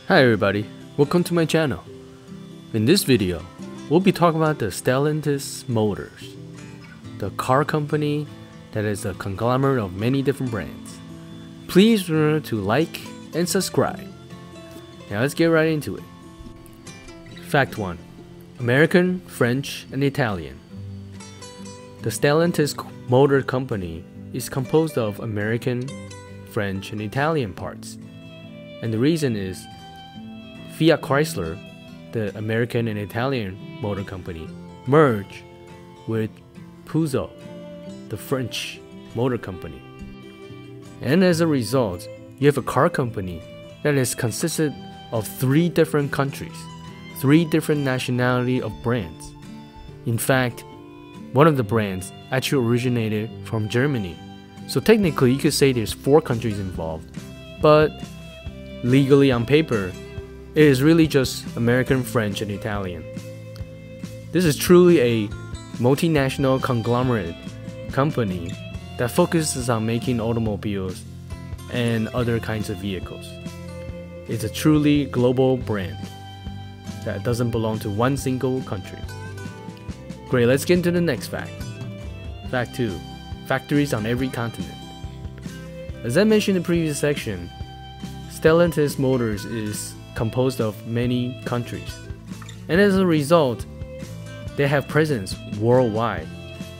Hi everybody, welcome to my channel. In this video, we'll be talking about the Stellantis Motors, the car company that is a conglomerate of many different brands. Please remember to like and subscribe. Now let's get right into it. Fact 1. American, French, and Italian. The Stellantis Motor Company is composed of American, French, and Italian parts. And the reason is Fiat Chrysler, the American and Italian motor company, merged with Peugeot, the French motor company. And as a result, you have a car company that is consisted of 3 different countries, 3 different nationality of brands. In fact, one of the brands actually originated from Germany. So technically you could say there's 4 countries involved, but legally on paper, it is really just American, French, and Italian. This is truly a multinational conglomerate company that focuses on making automobiles and other kinds of vehicles. It's a truly global brand that doesn't belong to one single country. Great, let's get into the next fact. Fact 2. Factories on every continent. As I mentioned in the previous section, Stellantis Motors is composed of many countries, and as a result, they have presence worldwide,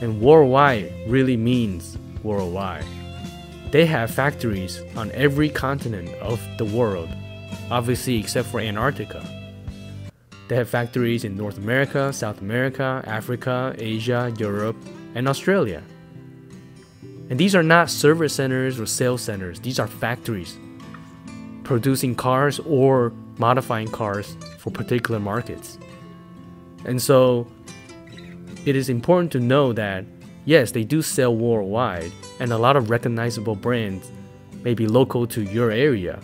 and worldwide really means worldwide. They have factories on every continent of the world, obviously except for Antarctica. They have factories in North America, South America, Africa, Asia, Europe, and Australia. And these are not service centers or sales centers, these are factories producing cars or modifying cars for particular markets. And so it is important to know that yes, they do sell worldwide, and a lot of recognizable brands may be local to your area,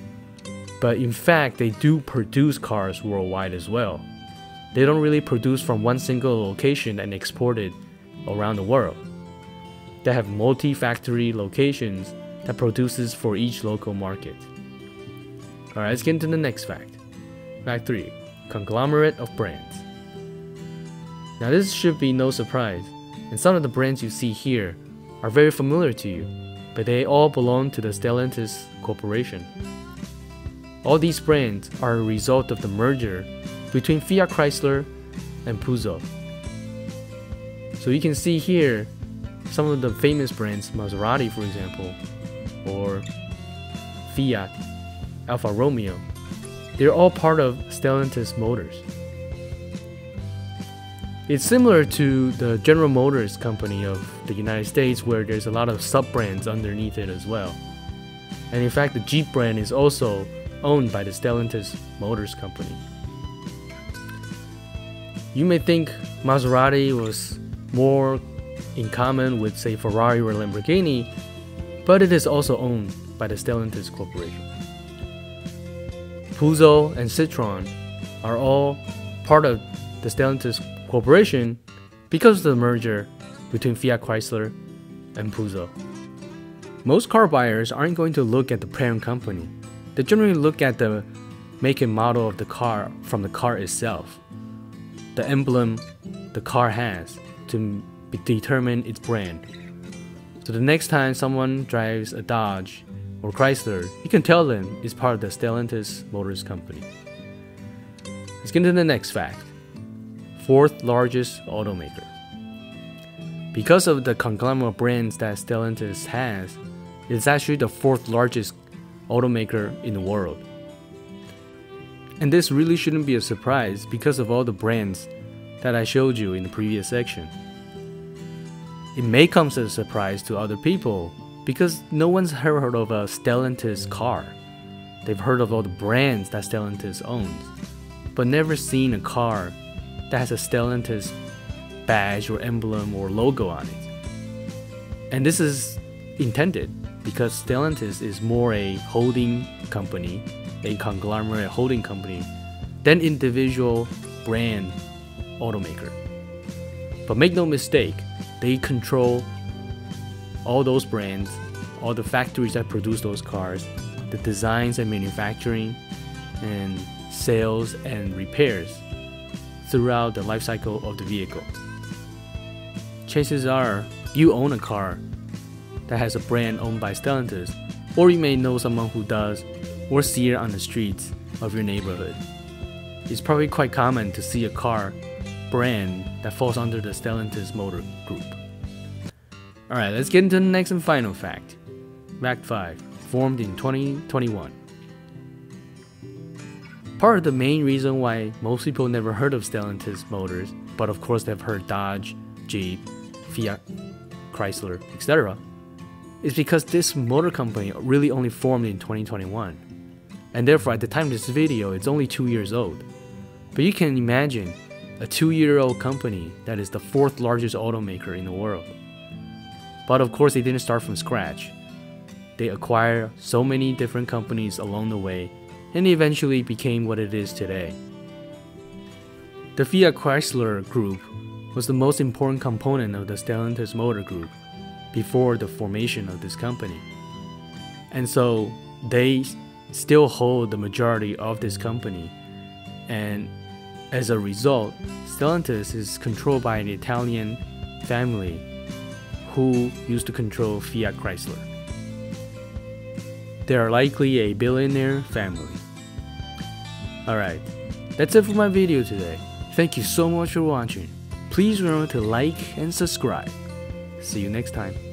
but in fact they do produce cars worldwide as well. They don't really produce from one single location and export it around the world. They have multi-factory locations that produces for each local market. Alright, let's get into the next fact. Fact 3. Conglomerate of brands. Now this should be no surprise, and some of the brands you see here are very familiar to you, but they all belong to the Stellantis Corporation. All these brands are a result of the merger between Fiat Chrysler and Peugeot. So you can see here some of the famous brands, Maserati for example, or Fiat, Alfa Romeo. They're all part of Stellantis Motors. It's similar to the General Motors company of the United States, where there's a lot of sub-brands underneath it as well. And in fact, the Jeep brand is also owned by the Stellantis Motors company. You may think Maserati was more in common with, say, Ferrari or Lamborghini, but it is also owned by the Stellantis Corporation. Peugeot and Citroën are all part of the Stellantis Corporation because of the merger between Fiat Chrysler and Peugeot. Most car buyers aren't going to look at the parent company. They generally look at the make and model of the car from the car itself, the emblem the car has to determine its brand. So the next time someone drives a Dodge or Chrysler, you can tell them it's part of the Stellantis Motors company. Let's get into the next fact. 4th largest automaker. Because of the conglomerate brands that Stellantis has, it's actually the 4th largest automaker in the world. And this really shouldn't be a surprise because of all the brands that I showed you in the previous section. It may come as a surprise to other people because no one's heard of a Stellantis car. They've heard of all the brands that Stellantis owns, but never seen a car that has a Stellantis badge or emblem or logo on it. And this is intended because Stellantis is more a holding company, a conglomerate holding company, than individual brand automaker. But make no mistake, they control all those brands, all the factories that produce those cars, the designs and manufacturing, and sales and repairs throughout the life cycle of the vehicle. Chances are you own a car that has a brand owned by Stellantis, or you may know someone who does, or see it on the streets of your neighborhood. It's probably quite common to see a car brand that falls under the Stellantis Motor Group. Alright, let's get into the next and final fact. Fact 5, formed in 2021. Part of the main reason why most people never heard of Stellantis Motors, but of course they've heard Dodge, Jeep, Fiat, Chrysler, etc., is because this motor company really only formed in 2021. And therefore at the time of this video, it's only 2 years old. But you can imagine a 2-year-old company that is the 4th largest automaker in the world. But of course they didn't start from scratch. They acquired so many different companies along the way, and eventually became what it is today. The Fiat Chrysler Group was the most important component of the Stellantis Motor Group before the formation of this company. And so they still hold the majority of this company, and as a result, Stellantis is controlled by an Italian family who used to control Fiat Chrysler. They are likely a billionaire family. Alright, that's it for my video today. Thank you so much for watching. Please remember to like and subscribe. See you next time.